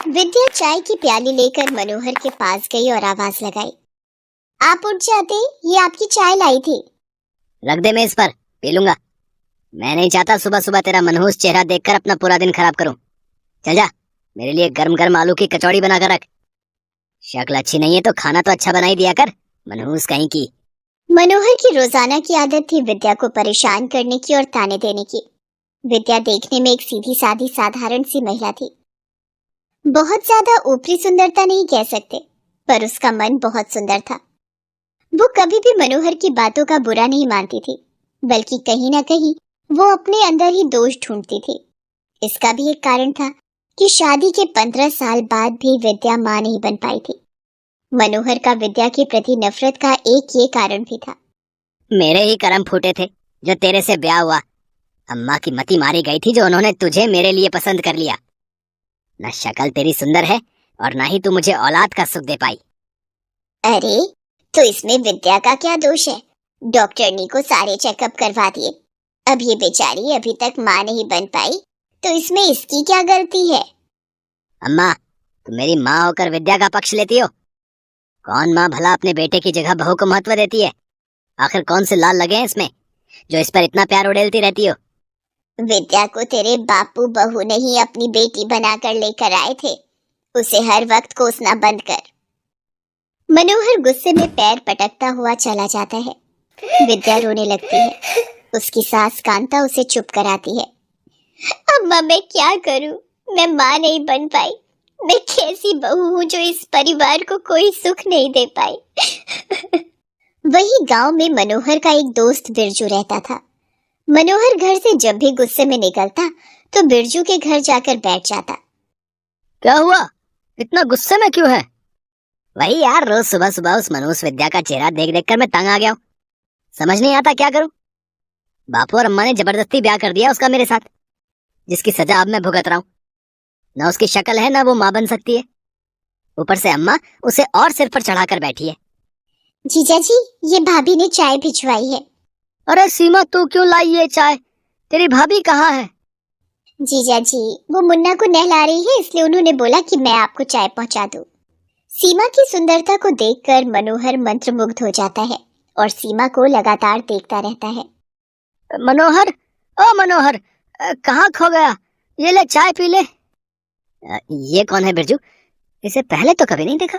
विद्या चाय की प्याली लेकर मनोहर के पास गई और आवाज लगाई। आप उठ जाते, ये आपकी चाय लाई थी। रख दे, मैं इस पर पी लूंगा। मैं नहीं चाहता सुबह सुबह तेरा मनहूस चेहरा देखकर अपना पूरा दिन खराब करूं। चल जा, मेरे लिए गर्म गर्म आलू की कचौड़ी बना कर रख। शक्ल अच्छी नहीं है तो खाना तो अच्छा बना ही दिया कर, मनहूस कहीं की। मनोहर की रोजाना की आदत थी विद्या को परेशान करने की और ताने देने की। विद्या देखने में एक सीधी सादी साधारण सी महिला थी। बहुत ज्यादा ऊपरी सुंदरता नहीं कह सकते, पर उसका मन बहुत सुंदर था। वो कभी भी मनोहर की बातों का बुरा नहीं मानती थी, बल्कि कहीं ना कहीं वो अपने अंदर ही दोष ढूंढती थी। इसका भी एक कारण था कि शादी के 15 साल बाद भी विद्या मां नहीं बन पाई थी। मनोहर का विद्या के प्रति नफरत का एक ये कारण भी था। मेरे ही कर्म फूटे थे जो तेरे से ब्याह हुआ। अम्मा की मती मारी गई थी जो उन्होंने तुझे मेरे लिए पसंद कर लिया। न शक्ल तेरी सुंदर है और ना ही तू मुझे औलाद का सुख दे पाई। अरे, तो इसमें विद्या का क्या दोष है? डॉक्टरनी को सारे चेकअप करवा दिए, अब ये बेचारी अभी तक मां नहीं बन पाई, तो इसमें इसकी क्या गलती है? अम्मा, तुम मेरी माँ होकर विद्या का पक्ष लेती हो। कौन माँ भला अपने बेटे की जगह बहू को महत्व देती है? आखिर कौन से लाल लगे हैं इसमें जो इस पर इतना प्यार उड़ेलती रहती हो? विद्या को तेरे बापू बहू ने ही अपनी बेटी बनाकर लेकर आए थे, उसे हर वक्त कोसना बंद कर। मनोहर गुस्से में पैर पटकता हुआ चला जाता है। विद्या रोने लगती है। उसकी सास कांता उसे चुप कराती है। अम्मा, मैं क्या करूं? मैं मां नहीं बन पाई। मैं कैसी बहू हूं जो इस परिवार को कोई सुख नहीं दे पाई। वही गांव में मनोहर का एक दोस्त बिरजू रहता था। मनोहर घर से जब भी गुस्से में निकलता तो बिरजू के घर जाकर बैठ जाता। क्या हुआ? इतना गुस्से में क्यों है? वही यार, रोज सुबह सुबह उस मनहूस विद्या का चेहरा देख देख कर मैं तंग आ गया हूँ। समझ नहीं आता क्या करूं। बापू और अम्मा ने जबरदस्ती ब्याह कर दिया उसका मेरे साथ, जिसकी सजा अब मैं भुगत रहा हूँ। ना उसकी शक्ल है ना वो माँ बन सकती है। ऊपर से अम्मा उसे और सिर पर चढ़ाकर बैठी है। जीजा जी, ये भाभी ने चाय भिजवाई है। अरे सीमा, तू क्यों लाई ये चाय? तेरी भाभी कहाँ है? जीजा जी, वो मुन्ना को नहला रही है, इसलिए उन्होंने बोला कि मैं आपको चाय पहुंचा दूं। सीमा की सुंदरता को देखकर मनोहर मंत्रमुग्ध हो जाता है और सीमा को लगातार देखता रहता है। मनोहर, ओ मनोहर, कहाँ खो गया? ये ले चाय पी ले। ये कौन है बिरजू? इसे पहले तो कभी नहीं देखा।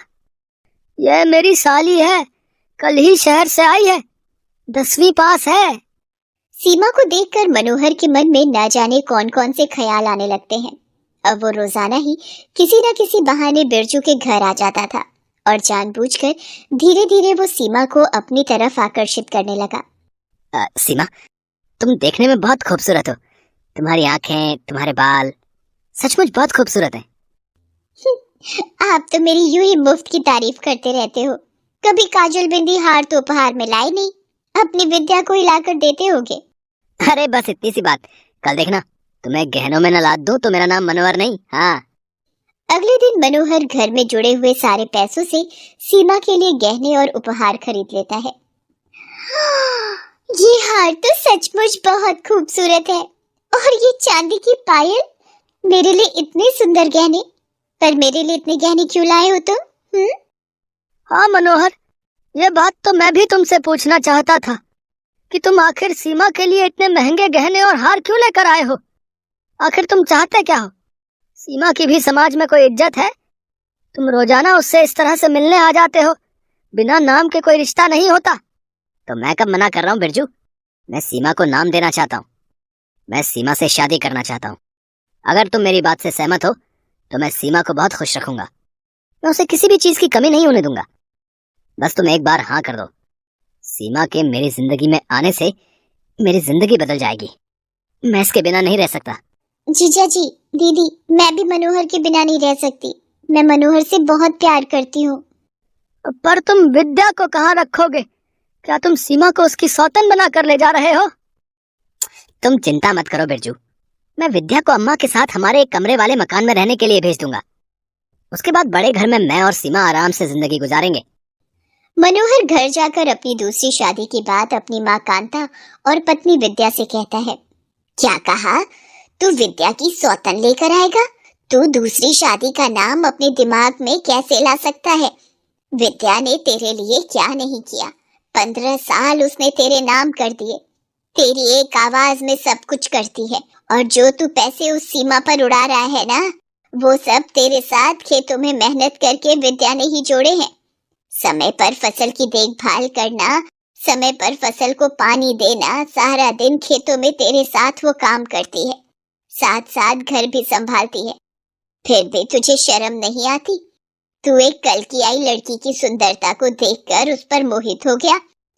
ये मेरी साली है, कल ही शहर से आई है, 10वीं पास है। सीमा को देखकर मनोहर के मन में न जाने कौन कौन से ख्याल आने लगते हैं। अब वो रोजाना ही किसी न किसी बहाने बिरजू के घर आ जाता था और जानबूझकर धीरे धीरे वो सीमा को अपनी तरफ आकर्षित करने लगा। सीमा, तुम देखने में बहुत खूबसूरत हो। तुम्हारी आंखें, तुम्हारे बाल सचमुच बहुत खूबसूरत हैं। आप तो मेरी यूं ही मुफ्त की तारीफ करते रहते हो। कभी काजल बिंदी हार तो उपहार में लाए नहीं, अपनी विद्या को हिलाकर देते होगे। अरे बस इतनी सी बात, कल देखना तुम्हें गहनों में न लाद दूं तो मेरा नाम मनोहर नहीं। हाँ। अगले दिन मनोहर घर में जुड़े हुए सारे पैसों से सीमा के लिए गहने और उपहार खरीद लेता है। ये हार तो सचमुच बहुत खूबसूरत है, और ये चांदी की पायल, मेरे लिए इतने सुंदर गहने। पर मेरे लिए इतने गहने क्यों लाए हो तुम? हाँ मनोहर, ये बात तो मैं भी तुमसे पूछना चाहता था कि तुम आखिर सीमा के लिए इतने महंगे गहने और हार क्यों लेकर आए हो? आखिर तुम चाहते क्या हो? सीमा की भी समाज में कोई इज्जत है? तुम रोजाना उससे इस तरह से मिलने आ जाते हो, बिना नाम के कोई रिश्ता नहीं होता। तो मैं कब मना कर रहा हूँ बिरजू? मैं सीमा को नाम देना चाहता हूँ। मैं सीमा से शादी करना चाहता हूँ। अगर तुम मेरी बात से सहमत हो तो मैं सीमा को बहुत खुश रखूंगा। मैं उसे किसी भी चीज की कमी नहीं होने दूंगा। बस तुम एक बार हाँ कर दो। सीमा के मेरी जिंदगी में आने से मेरी जिंदगी बदल जाएगी। मैं इसके बिना नहीं रह सकता। जीजा जी, दीदी, मैं भी मनोहर के बिना नहीं रह सकती। मैं मनोहर से बहुत प्यार करती हूँ। पर तुम विद्या को कहाँ रखोगे? क्या तुम सीमा को उसकी सौतन बना कर ले जा रहे हो? तुम चिंता मत करो बिरजू, मैं विद्या को अम्मा के साथ हमारे एक कमरे वाले मकान में रहने के लिए भेज दूंगा। उसके बाद बड़े घर में मैं और सीमा आराम से जिंदगी गुजारेंगे। मनोहर घर जाकर अपनी दूसरी शादी की बात अपनी माँ कांता और पत्नी विद्या से कहता है। क्या कहा? तू विद्या की सौतन लेकर आएगा? तू दूसरी शादी का नाम अपने दिमाग में कैसे ला सकता है? विद्या ने तेरे लिए क्या नहीं किया। 15 साल उसने तेरे नाम कर दिए। तेरी एक आवाज में सब कुछ करती है। और जो तू पैसे उस सीमा पर उड़ा रहा है ना, वो सब तेरे साथ खेतों में मेहनत करके विद्या ने ही जोड़े हैं। समय पर फसल की देखभाल करना, समय पर फसल को पानी देना, सारा दिन खेतों में तेरे साथ वो काम करती है, साथ साथ घर भी संभालती है। फिर भी तुझे शर्म नहीं आती? तू एक कल की आई लड़की की सुंदरता को देखकर उस पर मोहित हो गया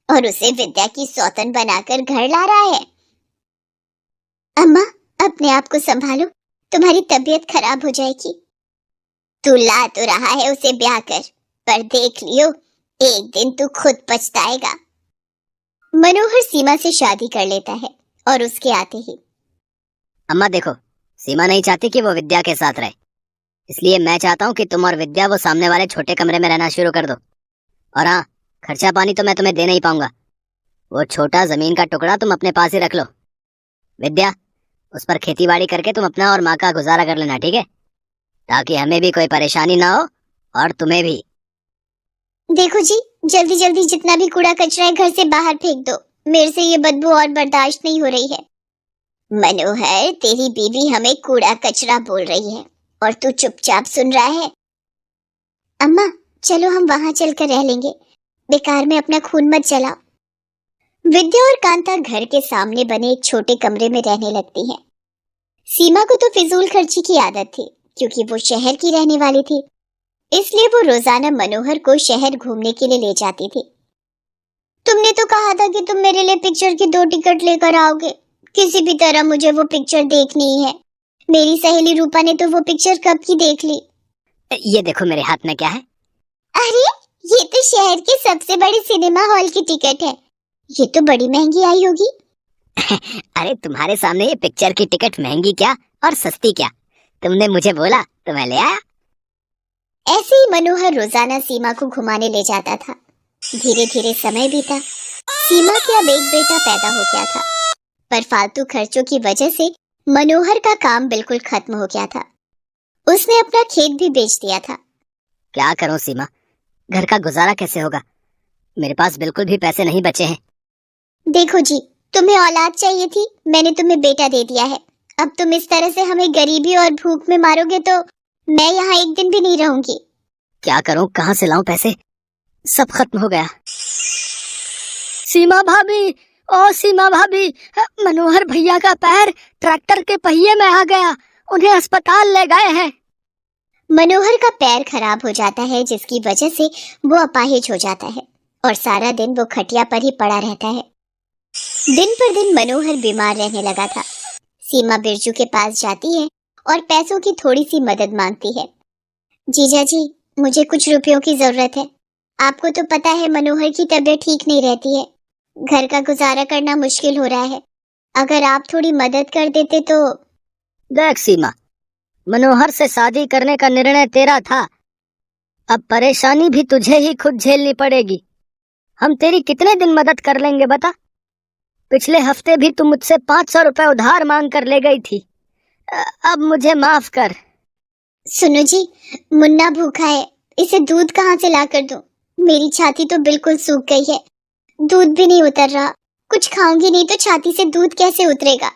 और उसे विद्या की सौतन बनाकर घर ला रहा है। अम्मा, अपने आप को संभालो, तुम्हारी तबीयत खराब हो जाएगी। तू ला तो रहा है उसे ब्याह कर, पर देख लियो, एक दिन तू खुद पछताएगा। मनोहर सीमा से शादी कर लेता है और उसके आते ही, अम्मा देखो, सीमा नहीं चाहती कि वो विद्या के साथ रहे, इसलिए मैं चाहता हूँ कि तुम और विद्या वो सामने वाले छोटे कमरे में रहना शुरू कर दो। और हाँ, खर्चा पानी तो मैं तुम्हें दे नहीं पाऊंगा। वो छोटा जमीन का टुकड़ा तुम अपने पास ही रख लो। विद्या, उस पर खेती बाड़ी करके तुम अपना और माँ का गुजारा कर लेना, ठीक है? ताकि हमें भी कोई परेशानी ना हो और तुम्हें भी। देखो जी, जल्दी जल्दी जितना भी कूड़ा कचरा है घर से बाहर फेंक दो। मेरे से ये बदबू और बर्दाश्त नहीं हो रही है। मनोहर, तेरी बीवी हमें कूड़ा कचरा बोल रही है और तू चुपचाप सुन रहा है। अम्मा, चलो हम वहां चलकर रह लेंगे, बेकार में अपना खून मत जलाओ। विद्या और कांता घर के सामने बने एक छोटे कमरे में रहने लगती हैं। सीमा को तो फिजूल खर्ची की आदत थी, क्योंकि वो शहर की रहने वाली थी, इसलिए वो रोजाना मनोहर को शहर घूमने के लिए ले जाती थी। तुमने तो कहा था कि तुम मेरे लिए पिक्चर की 2 टिकट लेकर आओगे। किसी भी तरह मुझे वो पिक्चर देखनी ही है। मेरी सहेली रूपा ने तो वो पिक्चर कब की देख ली। ये देखो मेरे हाथ में क्या है। अरे, ये तो शहर के सबसे बड़े सिनेमा हॉल की टिकट है। ये तो बड़ी महंगी आई होगी। अरे तुम्हारे सामने ये पिक्चर की टिकट महंगी क्या और सस्ती क्या? तुमने मुझे बोला तो मैं ले आया। ऐसे ही मनोहर रोजाना सीमा को घुमाने ले जाता था। धीरे धीरे समय बीता। सीमा के अब एक बेटा पैदा हो गया था, पर फालतू खर्चों की वजह से मनोहर का काम बिल्कुल खत्म हो गया था। उसने अपना खेत भी बेच दिया था। क्या करूं सीमा, घर का गुजारा कैसे होगा? मेरे पास बिल्कुल भी पैसे नहीं बचे हैं। देखो जी, तुम्हें औलाद चाहिए थी, मैंने तुम्हें बेटा दे दिया है। अब तुम इस तरह से हमें गरीबी और भूख में मारोगे तो मैं यहाँ एक दिन भी नहीं रहूंगी। क्या करूं, कहाँ से लाऊं पैसे? सब खत्म हो गया। सीमा भाभी, ओ सीमा भाभी, मनोहर भैया का पैर ट्रैक्टर के पहिए में आ गया, उन्हें अस्पताल ले गए हैं। मनोहर का पैर खराब हो जाता है, जिसकी वजह से वो अपाहिज हो जाता है और सारा दिन वो खटिया पर ही पड़ा रहता है। दिन पर दिन मनोहर बीमार रहने लगा था। सीमा बिरजू के पास जाती है और पैसों की थोड़ी सी मदद मांगती है। जीजा जी, मुझे कुछ रुपयों की जरूरत है। आपको तो पता है मनोहर की तबीयत ठीक नहीं रहती है, घर का गुजारा करना मुश्किल हो रहा है। अगर आप थोड़ी मदद कर देते तो। देख सीमा, मनोहर से शादी करने का निर्णय तेरा था, अब परेशानी भी तुझे ही खुद झेलनी पड़ेगी। हम तेरी कितने दिन मदद कर लेंगे बता? पिछले हफ्ते भी तू मुझसे 500 रुपए उधार मांग कर ले गई थी। अब मुझे माफ कर। सुनो जी, मुन्ना भूखा है, इसे दूध कहाँ से ला कर दूं? मेरी छाती तो बिल्कुल सूख गई है, दूध भी नहीं उतर रहा। कुछ खाऊंगी नहीं तो छाती से दूध कैसे उतरेगा?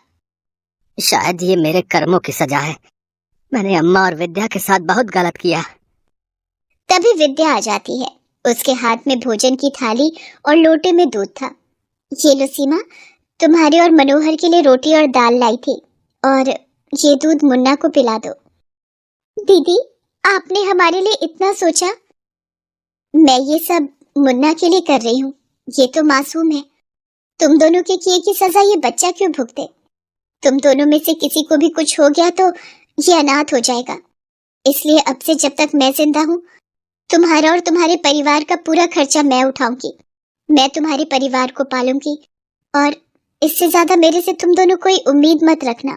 शायद ये मेरे कर्मों की सजा है। मैंने अम्मा और विद्या के साथ बहुत गलत किया। तभी विद्या आ जाती है। उसके हाथ में भोजन की थाली और लोटे में दूध था। ये लो सीमा, तुम्हारे और मनोहर के लिए रोटी और दाल लाई थी, और ये दूध मुन्ना को पिला दो। दीदी, आपने हमारे लिए इतना सोचा। मैं ये सब मुन्ना के लिए कर रही हूँ, ये तो मासूम है। तुम दोनों के किए की सजा ये बच्चा क्यों भुगते? तुम दोनों में से किसी को भी कुछ हो गया तो ये अनाथ हो जाएगा। इसलिए अब से जब तक मैं जिंदा हूँ, तुम्हारा और तुम्हारे परिवार का पूरा खर्चा मैं उठाऊंगी। मैं तुम्हारे परिवार को पालूंगी, और इससे ज्यादा मेरे से तुम दोनों कोई उम्मीद मत रखना।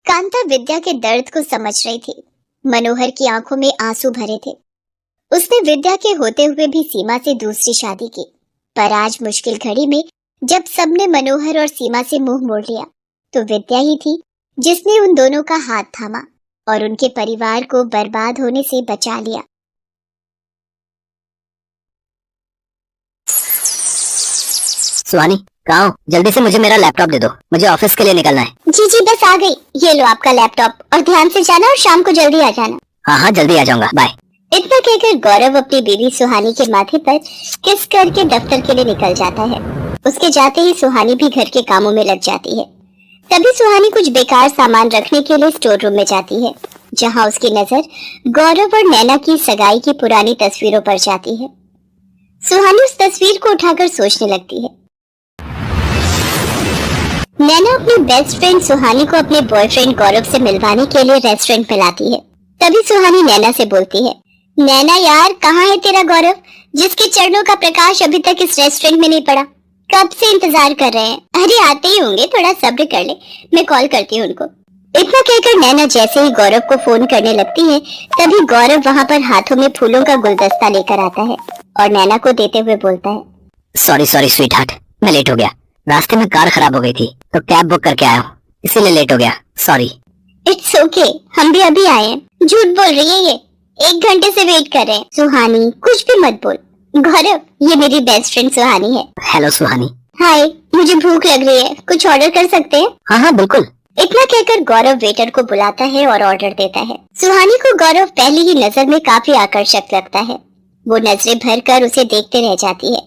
कांता विद्या के दर्द को समझ रही थी। मनोहर की आंखों में आंसू भरे थे। उसने विद्या के होते हुए भी सीमा से दूसरी शादी की, पर आज मुश्किल घड़ी में जब सबने मनोहर और सीमा से मुंह मोड़ लिया, तो विद्या ही थी जिसने उन दोनों का हाथ थामा और उनके परिवार को बर्बाद होने से बचा लिया। सुहानी, कहाँ हो? जल्दी से मुझे मेरा लैपटॉप दे दो, मुझे ऑफिस के लिए निकलना है। जी जी बस आ गई, ये लो आपका लैपटॉप, और ध्यान से जाना और शाम को जल्दी आ जाना। हाँ हाँ जल्दी आ जाऊंगा, बाय। इतना कहकर गौरव अपनी बीवी सुहानी के माथे पर किस करके दफ्तर के लिए निकल जाता है। उसके जाते ही सुहानी भी घर के कामों में लग जाती है। तभी सुहानी कुछ बेकार सामान रखने के लिए स्टोर रूम में जाती है, जहां उसकी नजर गौरव और नैना की सगाई की पुरानी तस्वीरों पर जाती है। सुहानी उस तस्वीर को उठाकर सोचने लगती है। नैना अपनी बेस्ट फ्रेंड सुहानी को अपने बॉयफ्रेंड गौरव से मिलवाने के लिए रेस्टोरेंट में लाती है। तभी सुहानी नैना से बोलती है, नैना यार कहाँ है तेरा गौरव, जिसके चरणों का प्रकाश अभी तक इस रेस्टोरेंट में नहीं पड़ा? कब से इंतजार कर रहे हैं। अरे आते ही होंगे, थोड़ा सब्र कर ले, मैं कॉल करती हूँ उनको। इतना कहकर नैना जैसे ही गौरव को फोन करने लगती है, तभी गौरव वहाँ पर हाथों में फूलों का गुलदस्ता लेकर आता है और नैना को देते हुए बोलता है, सॉरी सॉरी स्वीट हार्ट, मैं लेट हो गया। रास्ते में कार खराब हो गई थी तो कैब बुक करके आया हूँ, इसीलिए लेट हो गया, सॉरी। इट्स ओके, हम भी अभी आए हैं। झूठ बोल रही है ये, 1 घंटे से वेट कर रहे हैं। सुहानी कुछ भी मत बोल। गौरव, ये मेरी बेस्ट फ्रेंड सुहानी है। हेलो सुहानी। हाय, मुझे भूख लग रही है, कुछ ऑर्डर कर सकते हैं? हाँ हाँ बिल्कुल। इतना कहकर गौरव वेटर को बुलाता है और ऑर्डर देता है। सुहानी को गौरव पहली ही नजर में काफी आकर्षक लगता है। वो नजरें भरकर उसे देखते रह जाती है।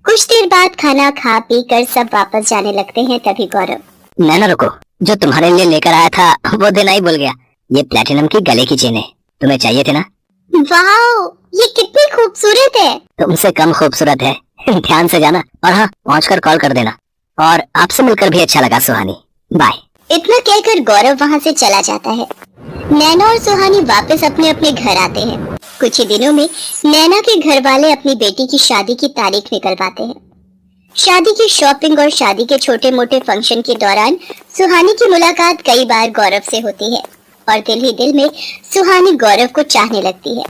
कुछ देर बाद खाना खा पी कर सब वापस जाने लगते हैं। तभी गौरव, नैना रुको, जो तुम्हारे लिए लेकर आया था वो देना ही भूल गया। ये प्लेटिनम की गले की चेन है, तुम्हें चाहिए थे ना? वाओ, ये कितनी खूबसूरत है। तुमसे कम खूबसूरत है। ध्यान से जाना, और हाँ पहुंचकर कॉल कर देना। और आपसे मिलकर भी अच्छा लगा सुहानी, बाय। इतना कहकर गौरव वहाँ से चला जाता है। नैना और सुहानी वापस अपने अपने घर आते हैं। कुछ ही दिनों में नैना के घर वाले अपनी बेटी की शादी की तारीख निकलवाते हैं। शादी की शॉपिंग और शादी के छोटे मोटे फंक्शन के दौरान सुहानी की मुलाकात कई बार गौरव से होती है और दिल ही दिल में सुहानी गौरव को चाहने लगती है।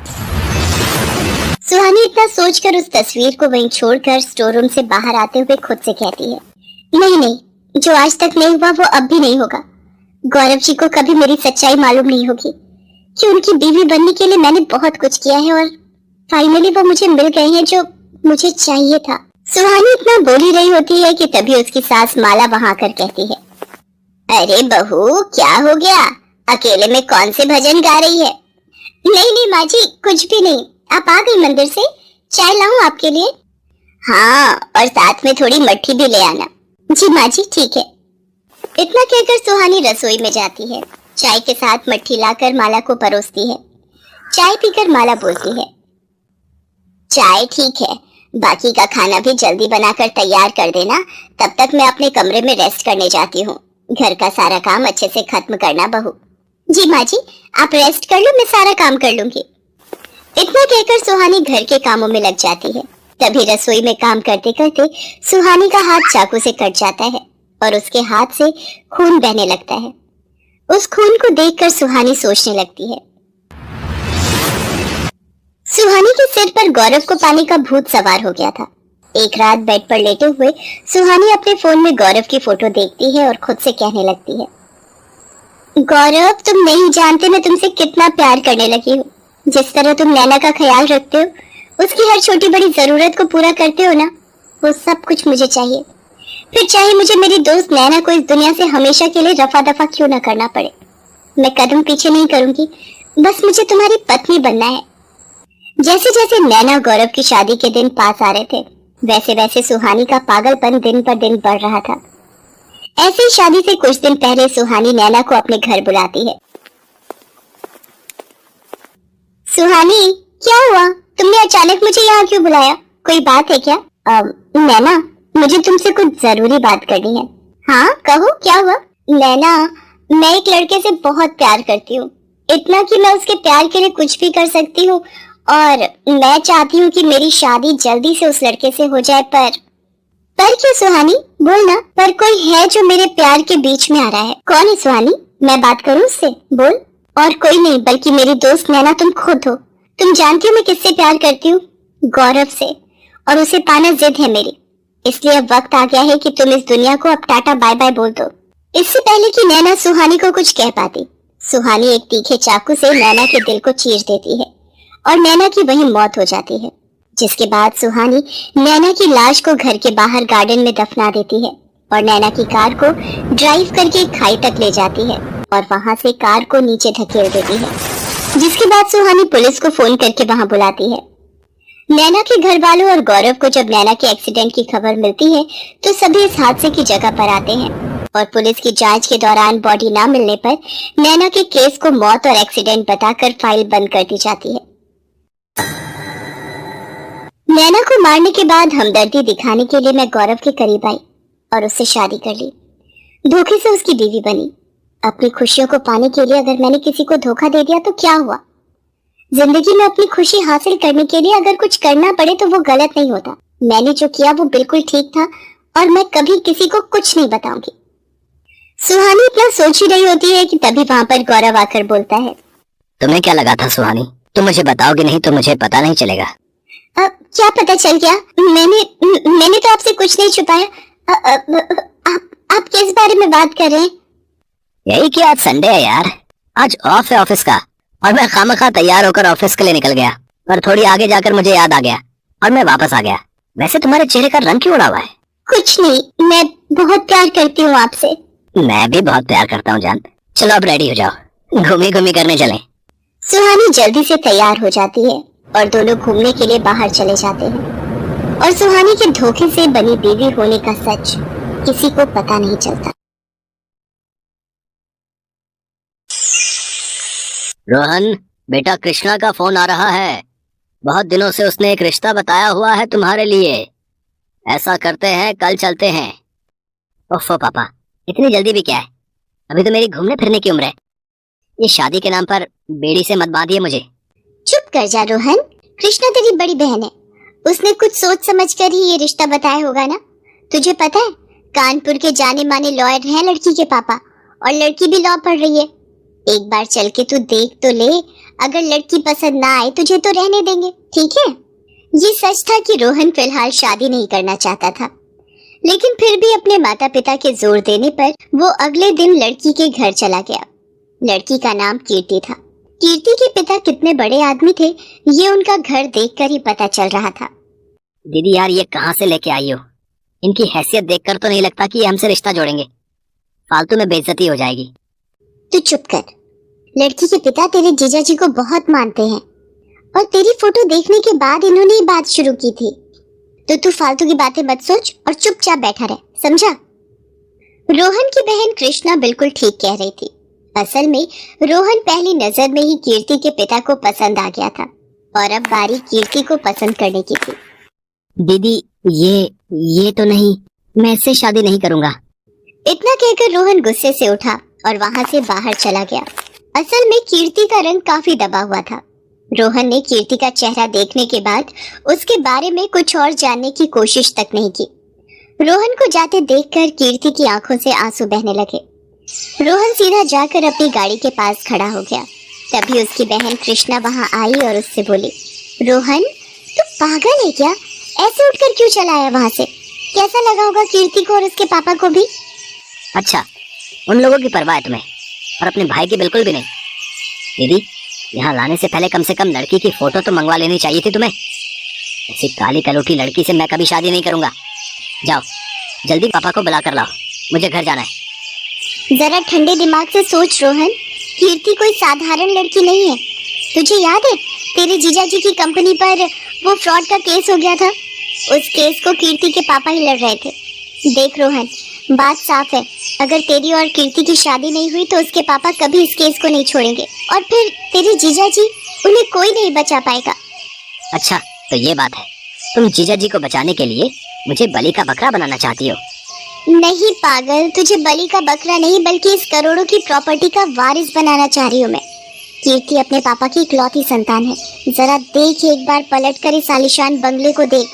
सुहानी इतना सोचकर उस तस्वीर को वहीं छोड़कर स्टोर रूम से बाहर आते हुए खुद से कहती है, नहीं नहीं, जो आज तक नहीं हुआ वो अब भी नहीं होगा। गौरव जी को कभी मेरी सच्चाई मालूम नहीं होगी कि उनकी बीवी बनने के लिए मैंने बहुत कुछ किया है और फाइनली वो मुझे मिल गए हैं जो मुझे चाहिए था। सुहानी इतना बोली रही होती है कि तभी उसकी सास माला वहां आकर कहती है, अरे बहू क्या हो गया, अकेले में कौन से भजन गा रही है? नहीं नहीं माँ जी, कुछ भी नहीं, आप आ गई मंदिर से, चाय लाऊं आपके लिए? हाँ, और साथ में थोड़ी मट्ठी भी ले आना। जी माँ जी ठीक है। इतना कहकर सुहानी रसोई में जाती है। चाय के साथ मट्ठी लाकर माला को परोसती है। चाय पीकर माला बोलती है, चाय ठीक है, बाकी का खाना भी जल्दी बनाकर तैयार कर देना, तब तक मैं अपने कमरे में रेस्ट करने जाती हूँ। घर का सारा काम अच्छे से खत्म करना बहू। जी माँ जी, आप रेस्ट कर लो, मैं सारा काम कर लूंगी। इतना कहकर सुहानी घर के कामों में लग जाती है। तभी रसोई में काम करते करते सुहानी का हाथ चाकू से कट जाता है और उसके हाथ से खून बहने लगता है। उस खून को देखकर सुहानी सोचने लगती है। सुहानी के सिर पर गौरव को पाने का भूत सवार हो गया था। एक रात बेड पर लेटे हुए सुहानी अपने फोन में गौरव की फोटो देखती है और खुद से कहने लगती है, गौरव तुम नहीं जानते मैं तुमसे कितना प्यार करने लगी हूँ। जिस तरह तुम नैना का ख्याल रखते हो, उसकी हर छोटी बड़ी जरूरत को पूरा करते हो ना, वो सब कुछ मुझे चाहिए। फिर चाहे मुझे मेरी दोस्त नैना को इस दुनिया से हमेशा के लिए रफा दफा क्यों न करना पड़े, मैं कदम पीछे नहीं करूंगी, बस मुझे तुम्हारी पत्नी बनना है। जैसे जैसे नैना गौरव की शादी के दिन पास आ रहे थे, वैसे वैसे सुहानी का पागलपन दिन पर दिन बढ़ रहा था। ऐसे ही शादी से कुछ दिन पहले सुहानी नैना को अपने घर बुलाती है। सुहानी, क्या हुआ, तुमने अचानक मुझे यहाँ क्यों बुलाया, कोई बात है क्या? नैना, मुझे तुमसे कुछ जरूरी बात करनी है। हाँ कहो, क्या हुआ? नैना, मैं एक लड़के से बहुत प्यार करती हूँ, इतना कि मैं उसके प्यार के लिए कुछ भी कर सकती हूँ, और मैं चाहती हूँ कि मेरी शादी जल्दी से उस लड़के से हो जाए। पर क्यों सुहानी, बोल ना, पर कोई है जो मेरे प्यार के बीच में आ रहा है। कौन है सुहानी, मैं बात करूँ उससे, बोल। और कोई नहीं बल्कि मेरी दोस्त नैना, तुम खुद हो। तुम जानती हो मैं किससे प्यार करती हूँ? गौरव से, और उसे पाना जिद है मेरी। इसलिए अब वक्त आ गया है कि तुम इस दुनिया को अब टाटा बाय बाय बोल दो। इससे पहले कि नैना सुहानी को कुछ कह पाती, सुहानी एक तीखे चाकू से नैना के दिल को चीर देती है और नैना की वहीं मौत हो जाती है। जिसके बाद सुहानी नैना की लाश को घर के बाहर गार्डन में दफना देती है और नैना की कार को ड्राइव करके खाई तक ले जाती है और वहां से कार को नीचे धकेल देती है। जिसके बाद सुहानी पुलिस को फोन करके वहां बुलाती है। नैना के घर वालों और गौरव को जब नैना के एक्सीडेंट की खबर मिलती है तो सभी इस हादसे की जगह पर आते हैं और पुलिस की जांच के दौरान बॉडी ना मिलने पर नैना के केस को मौत और एक्सीडेंट बताकर फाइल बंद कर दी जाती है। नैना को मारने के बाद हमदर्दी दिखाने के लिए मैं गौरव के करीब आई और उससे शादी कर ली। धोखे से उसकी बीवी बनी। अपनी खुशियों को पाने के लिए अगर मैंने किसी को धोखा दे दिया तो क्या हुआ? जिंदगी में अपनी खुशी हासिल करने के लिए अगर कुछ करना पड़े तो वो गलत नहीं होता। मैंने जो किया वो बिल्कुल ठीक था और मैं कभी किसी को कुछ नहीं बताऊंगी। सुहानी इतना सोच ही रही होती है कि तभी वहां पर गौरव आकर बोलता है, तुम्हें क्या लगा था सुहानी? तुम मुझे बताओगे नहीं तो मुझे पता नहीं चलेगा। क्या पता चल गया? मैंने तो आपसे कुछ नहीं छुपाया। आप किस बारे में बात कर रहे हैं? यही कि आज संडे है यार, आज ऑफ है ऑफिस का और मैं खामखा तैयार होकर ऑफिस के लिए निकल गया और थोड़ी आगे जाकर मुझे याद आ गया और मैं वापस आ गया। वैसे तुम्हारे चेहरे का रंग क्यों उड़ा हुआ है? कुछ नहीं, मैं बहुत प्यार करती हूँ आपसे। मैं भी बहुत प्यार करता हूँ जान। चलो अब रेडी हो जाओ, घूमी घूमी करने चलें। सुहानी जल्दी से तैयार हो जाती है और दोनों घूमने के लिए बाहर चले जाते हैं और सुहानी के धोखे से बनी बीवी होने का सच किसी को पता नहीं चलता। रोहन बेटा, कृष्णा का फोन आ रहा है। बहुत दिनों से उसने एक रिश्ता बताया हुआ है तुम्हारे लिए। ऐसा करते हैं कल चलते हैं। ओफो पापा, इतनी जल्दी भी क्या है? अभी तो मेरी घूमने फिरने की उम्र है। ये शादी के नाम पर बेड़ी से मत बांधिए मुझे। चुप कर जा रोहन, कृष्णा तेरी बड़ी बहन है। उसने कुछ सोच समझ कर ही ये रिश्ता बताया होगा ना। तुझे पता है कानपुर के जाने माने लॉयर हैं लड़की के पापा और लड़की भी लॉ पढ़ रही है। एक बार चल के तू देख तो ले, अगर लड़की पसंद ना आए तुझे तो रहने देंगे, ठीक है? ये सच था कि रोहन फिलहाल शादी नहीं करना चाहता था, लेकिन फिर भी अपने माता पिता के जोर देने पर वो अगले दिन लड़की के घर चला गया। लड़की का नाम कीर्ति था। कीर्ति के पिता कितने बड़े आदमी थे ये उनका घर देखकर ही पता चल रहा था। दीदी यार, ये कहाँ से लेके आई हो? इनकी हैसियत देखकर तो नहीं लगता कि ये हमसे रिश्ता जोड़ेंगे। फालतू में बेइज्जती हो जाएगी। तू चुप कर। लड़की के पिता तेरे जीजा जी को बहुत मानते हैं और तेरी फोटो देखने के बाद इन्होंने ये बात शुरू की थी। तो तू फालतू की बातें मत सोच और चुपचाप बैठा रह, समझा? रोहन की बहन कृष्णा बिल्कुल ठीक कह रही थी। असल में रोहन पहली नजर में ही कीर्ति के पिता को पसंद आ गया था और अब बारी कीर्ति को पसंद करने की थी। दीदी ये तो नहीं, मैं इससे शादी नहीं करूंगा। इतना कहकर रोहन गुस्से से उठा और वहां से बाहर चला गया। असल में कीर्ति का रंग काफी दबा हुआ था। रोहन ने कीर्ति का चेहरा देखने के बाद उसके बारे में कुछ और जानने की कोशिश तक नहीं की। रोहन को जाते देखकर कीर्ति की आंखों से आंसू बहने लगे। रोहन सीधा जाकर अपनी गाड़ी के पास खड़ा हो गया। तभी उसकी बहन कृष्णा वहां आई और उससे बोली, रोहन तू पागल है क्या? ऐसे उठकर क्यों चला आया वहां से? कैसा लगा होगा कीर्ति को और उसके पापा को भी? अच्छा, उन लोगों की परवाह है तुम्हें और अपने भाई की बिल्कुल भी नहीं। दीदी, यहाँ लाने से पहले कम से कम लड़की की फोटो तो मंगवा लेनी चाहिए थी तुम्हें। ऐसी काली कलूठी लड़की से मैं कभी शादी नहीं करूंगा। जाओ जल्दी पापा को बुला कर लाओ, मुझे घर जाना है। जरा ठंडे दिमाग से सोच रोहन, कीर्ति कोई साधारण लड़की नहीं है। तुझे याद है तेरे जीजा जी की कंपनी पर वो फ्रॉड का केस हो गया था? उस केस को कीर्ति के पापा ही लड़ रहे थे। देख रोहन, बात साफ है, अगर तेरी और कीर्ति की शादी नहीं हुई तो उसके पापा कभी इस केस को नहीं छोड़ेंगे और फिर तेरे जीजा जी, उन्हें कोई नहीं बचा पाएगा। अच्छा तो ये बात है, तुम जीजा जी को बचाने के लिए मुझे बलि का बकरा बनाना चाहती हो? नहीं पागल, तुझे बलि का बकरा नहीं बल्कि इस करोड़ों की प्रॉपर्टी का वारिस बनाना चाह रही हूँ मैं। कीर्ति अपने पापा की इकलौती संतान है। जरा देख एक बार पलट कर इस आलीशान बंगले को देख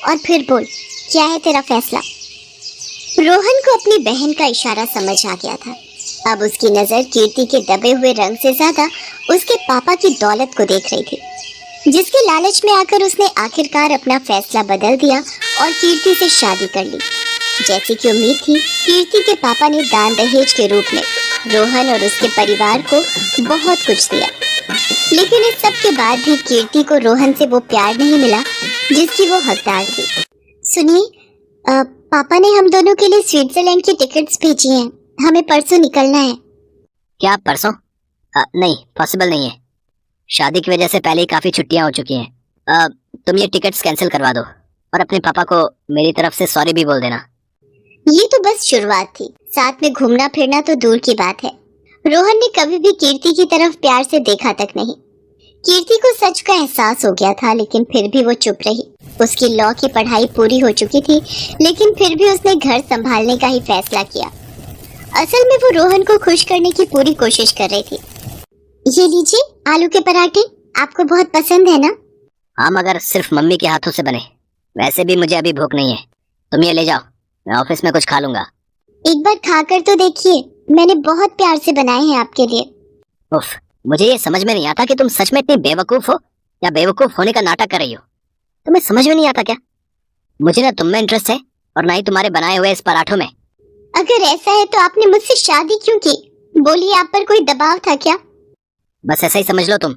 और फिर बोल क्या है तेरा फैसला। रोहन को अपनी बहन का इशारा समझ आ गया था। अब उसकी नजर कीर्ति के दबे हुए रंग से ज्यादा उसके पापा की दौलत को देख रही थी, जिसके लालच में आकर उसने आखिरकार अपना फैसला बदल दिया और कीर्ति से शादी कर ली। जैसी कि उम्मीद थी, कीर्ति के पापा ने दान दहेज के रूप में रोहन और उसके परिवार को बहुत कुछ दिया। लेकिन इस सब के बाद भी कीर्ति को रोहन से वो प्यार नहीं मिला जिसकी वो हकदार थी। सुनिए, पापा ने हम दोनों के लिए स्विट्जरलैंड की टिकट्स भेजी हैं। हमें परसों निकलना है। क्या परसों? नहीं, पॉसिबल नहीं है। शादी की वजह से पहले ही काफी छुट्टियां हो चुकी हैं। तुम ये टिकट्स कैंसिल करवा दो और अपने पापा को मेरी तरफ से सॉरी भी बोल देना। ये तो बस शुरुआत थी, साथ में घूमना फिरना तो दूर की बात है। रोहन ने कभी भी कीर्ति की तरफ प्यार से देखा तक नहीं। कीर्ति को सच का एहसास हो गया था, लेकिन फिर भी वो चुप रही। उसकी लॉ की पढ़ाई पूरी हो चुकी थी, लेकिन फिर भी उसने घर संभालने का ही फैसला किया। असल में वो रोहन को खुश करने की पूरी कोशिश कर रही थी। ये लीजिए, आलू के पराठे आपको बहुत पसंद है ना? हाँ, मगर सिर्फ मम्मी के हाथों से बने। वैसे भी मुझे अभी भूख नहीं है, तुम ये ले जाओ, मैं ऑफिस में कुछ खा लूंगा। एक बार खाकर तो देखिए, मैंने बहुत प्यार से बनाए हैं आपके लिए। उफ, मुझे ये समझ में नहीं आता कि तुम सच में इतनी बेवकूफ हो या बेवकूफ होने का नाटक कर रही हो। तुम्हें समझ में नहीं आता क्या? मुझे ना तुम में इंटरेस्ट है और ना ही तुम्हारे बनाए हुए इस पराठों में। अगर ऐसा है तो आपने मुझसे शादी क्यों की? बोलिए, आप पर कोई दबाव था क्या? बस ऐसा ही समझ लो तुम,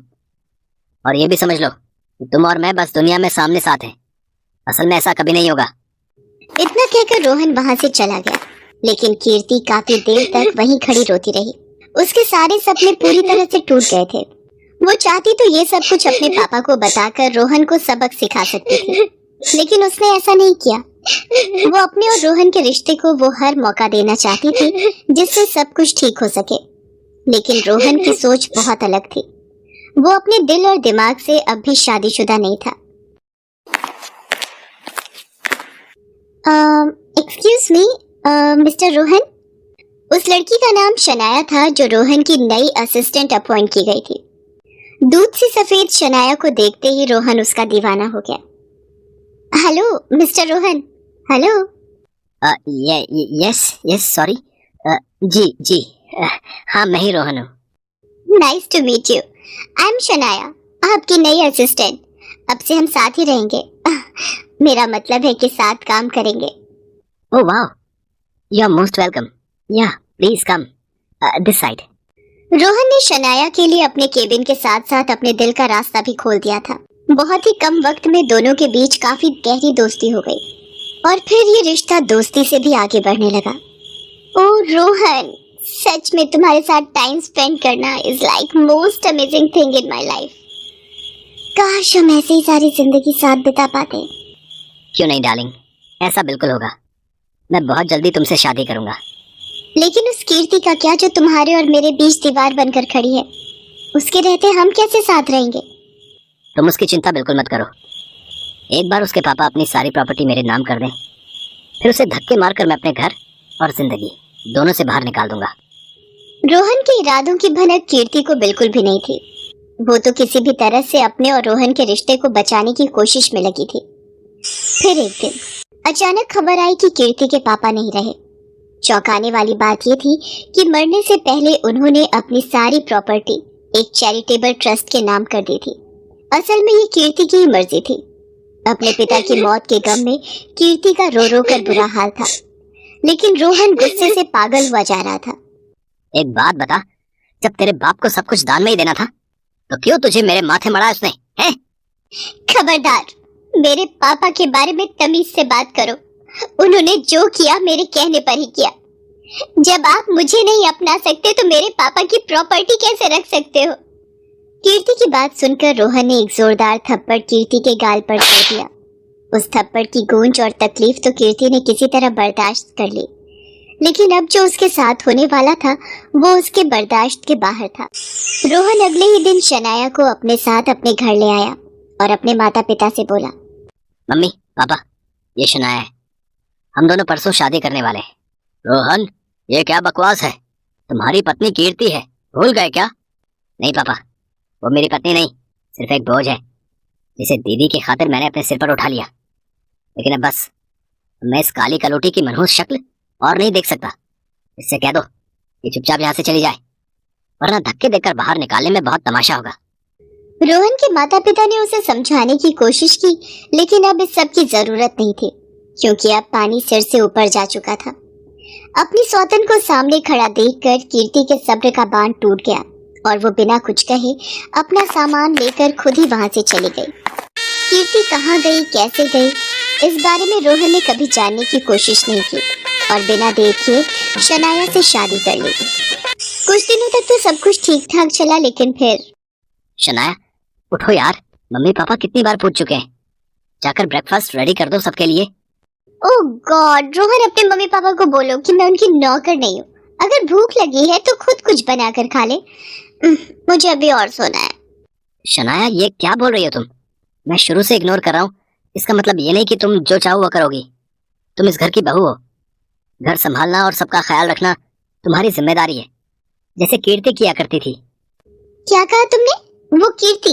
और ये भी समझ लो कि तुम और मैं बस दुनिया में सामने साथ हैं। असल में ऐसा कभी नहीं होगा। इतना कहकर रोहन वहां से चला गया, लेकिन कीर्ति काफी देर तक वहीं खड़ी रोती रही। उसके सारे सपने पूरी तरह से टूट गए थे। वो चाहती तो ये सब कुछ अपने पापा को बताकर रोहन को सबक सिखा सकती थी, लेकिन उसने ऐसा नहीं किया। वो अपने और रोहन के रिश्ते को वो हर मौका देना चाहती थी जिससे सब कुछ ठीक हो सके, लेकिन रोहन की सोच बहुत अलग थी। वो अपने दिल और दिमाग से अब भी शादीशुदा नहीं था। Excuse me mister Rohan. उस लड़की का नाम शनाया था जो रोहन की नई असिस्टेंट अपॉइंट की गई थी। दूध से सफेद शनाया को देखते ही रोहन उसका दीवाना हो गया। Hello mister Rohan. Hello. Yes yes, sorry. जी, हाँ मैं ही रोहन हूँ। Nice to meet you. I am Shanaya, आपकी नई असिस्टेंट। अब से हम साथ ही रहेंगे। मेरा मतलब है कि साथ काम करेंगे। ओह वाह, यू आर मोस्ट वेलकम। या please come this side. Rohan ने शनाया के लिए अपने केबिन के साथ साथ अपने दिल का रास्ता भी खोल दिया था। बहुत ही कम वक्त में दोनों के बीच काफी गहरी दोस्ती हो गई, और फिर ये रिश्ता दोस्ती से भी आगे बढ़ने लगा। ओह रोहन, सच में तुम्हारे साथ टाइम स्पेंड करना is like most amazing thing in my life. काश हम ऐसे ही सारी जिंदगी साथ बिता पाते। क्यों नहीं डार्लिंग, ऐसा बिल्कुल होगा। मैं बहुत जल्दी तुमसे शादी करूंगा। लेकिन उस कीर्ति का क्या जो तुम्हारे और मेरे बीच दीवार बनकर खड़ी है? उसके रहते हम कैसे साथ रहेंगे? तुम उसकी चिंता बिल्कुल मत करो। एक बार उसके पापा अपनी सारी प्रॉपर्टी मेरे नाम कर दें, फिर उसे धक्के मारकर मैं अपने घर और जिंदगी दोनों से बाहर निकाल दूंगा। रोहन के इरादों की भनक कीर्ति को बिल्कुल भी नहीं थी। वो तो किसी भी तरह से अपने और रोहन के रिश्ते को बचाने की कोशिश में लगी थी। फिर एक दिन अचानक खबर आई कि कीर्ति के पापा नहीं रहे। चौंकाने वाली बात यह थी कि मरने से पहले उन्होंने अपनी सारी प्रॉपर्टी एक चैरिटेबल ट्रस्ट के नाम कर दी थी। असल में ये कीर्ति की ही मर्जी थी। अपने पिता की मौत के गम में कीर्ति का रो रो कर बुरा हाल था, लेकिन रोहन गुस्से से पागल हुआ जा रहा था। एक बात बता, जब तेरे बाप को सब कुछ दान में ही देना था तो क्यों तुझे मेरे माथे मढ़ा उसने, हैं? खबरदार, मेरे पापा के बारे में तमीज से बात करो। उन्होंने जो किया मेरे कहने पर ही किया। जब आप मुझे नहीं अपना सकते तो मेरे पापा की प्रॉपर्टी कैसे रख सकते हो? कीर्ति की बात सुनकर रोहन ने एक जोरदार थप्पड़ कीर्ति के गाल पर छोड़ दिया। उस थप्पड़ की गूंज और तकलीफ तो कीर्ति ने किसी तरह बर्दाश्त कर ली, लेकिन अब जो उसके साथ होने वाला था वो उसके बर्दाश्त के बाहर था। रोहन अगले ही दिन शनाया को अपने साथ अपने घर ले आया और अपने माता पिता से बोला, मम्मी पापा, ये शनाया है, हम दोनों परसों शादी करने वाले हैं। रोहन, ये क्या बकवास है? तुम्हारी पत्नी कीर्ति है, भूल गए क्या? नहीं पापा, वो मेरी पत्नी नहीं, सिर्फ एक बोझ है जिसे दीदी की खातिर मैंने अपने सिर पर उठा लिया। लेकिन अब बस मैं इस काली कलोटी की मनहूस शक्ल और नहीं देख सकता। इससे कह दो कि चुपचाप यहाँ से चली जाए, वरना धक्के देकर बाहर निकालने में बहुत तमाशा होगा। रोहन के माता पिता ने उसे समझाने की कोशिश की, लेकिन अब इस सब की जरूरत नहीं थी। क्योंकि अब पानी सिर से ऊपर जा चुका था। अपनी सौतन को सामने खड़ा देखकर कीर्ति के सब्र का बांध टूट गया और वो बिना कुछ कहे अपना सामान लेकर खुद ही वहां से चली गई। कीर्ति कहाँ गई, कैसे गई, इस बारे में रोहन ने कभी जानने की कोशिश नहीं की और बिना देखे शनाया से शादी कर ली। कुछ दिनों तक तो सब कुछ ठीक ठाक चला, लेकिन फिर शनाया उठो यार, मम्मी पापा कितनी बार पूछ चुके हैं, जाकर ब्रेकफास्ट रेडी कर दो सबके लिए। ओह गॉड, रोहन अपने मम्मी पापा को बोलो कि मैं उनकी नौकर नहीं हूँ। अगर भूख लगी है तो खुद कुछ बनाकर खा ले, मुझे अभी और सोना है। शनाया ये क्या बोल रही हो तुम? मैं शुरू से इग्नोर कर रहा हूँ, इसका मतलब ये नहीं कि तुम जो चाहो वो करोगी। तुम इस घर की बहू हो, घर संभालना और सबका ख्याल रखना तुम्हारी जिम्मेदारी है, जैसे कीर्ति किया करती थी। क्या कहा तुमने? वो कीर्ति,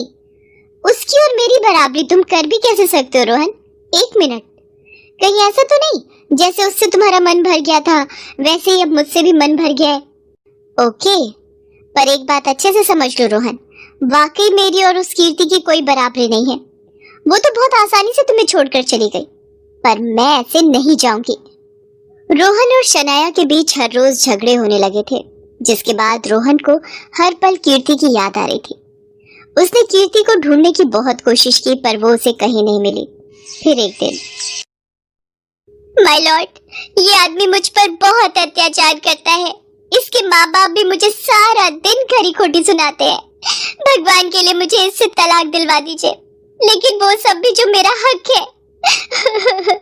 उसकी और मेरी बराबरी तुम कर भी कैसे सकते हो रोहन? एक मिनट, कहीं ऐसा तो नहीं जैसे उससे तुम्हारा मन भर गया था वैसे ही अब मुझसे भी मन भर गया है? ओके, पर एक बात अच्छे से समझ लो रोहन, वाकई मेरी और उस कीर्ति की कोई बराबरी नहीं है। वो तो बहुत आसानी से तुम्हें छोड़कर चली गई, पर मैं ऐसे नहीं जाऊंगी। रोहन और शनाया के बीच हर रोज झगड़े होने लगे थे, जिसके बाद रोहन को हर पल कीर्ति की याद आ रही थी। उसने कीर्ति को ढूंढने की बहुत कोशिश की, पर वो उसे कहीं नहीं मिली। फिर एक दिन, माय लॉर्ड, ये आदमी मुझ पर बहुत अत्याचार करता है। इसके माँ बाप भी मुझे सारा दिन खरी खोटी सुनाते हैं। भगवान के लिए मुझे इससे तलाक दिलवा दीजिए, लेकिन वो सब भी जो मेरा हक है।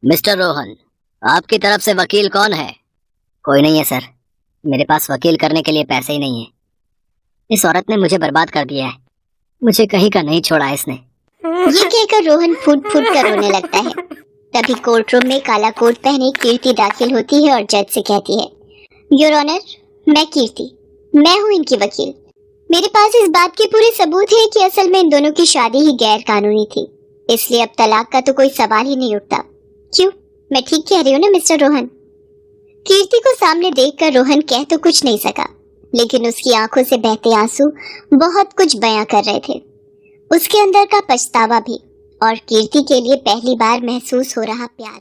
मिस्टर रोहन, आपकी तरफ से वकील कौन है? कोई नहीं है सर, मेरे पास वकील करने के लिए पैसे ही नहीं है। इस औरत ने मुझे बर्बाद कर दिया है, मुझे कहीं का नहीं छोड़ा इसने। ये कहकर रोहन फूट फूट कर रोने लगता है। तभी कोर्ट रूम में काला कोट पहने कीर्ति दाखिल होती है और जज से कहती है, योर ऑनर, मैं कीर्ति, मैं हूँ इनकी वकील। मेरे पास इस बात के पूरे सबूत है कि असल में इन दोनों की शादी ही गैर कानूनी थी, इसलिए अब तलाक का तो कोई सवाल ही नहीं उठता। क्यों, मैं ठीक कह रही हूँ ना मिस्टर रोहन? कीर्ति को सामने देखकर रोहन कह तो कुछ नहीं सका, लेकिन उसकी आंखों से बहते आंसू बहुत कुछ बयां कर रहे थे। उसके अंदर का पछतावा भी, और कीर्ति के लिए पहली बार महसूस हो रहा प्यार।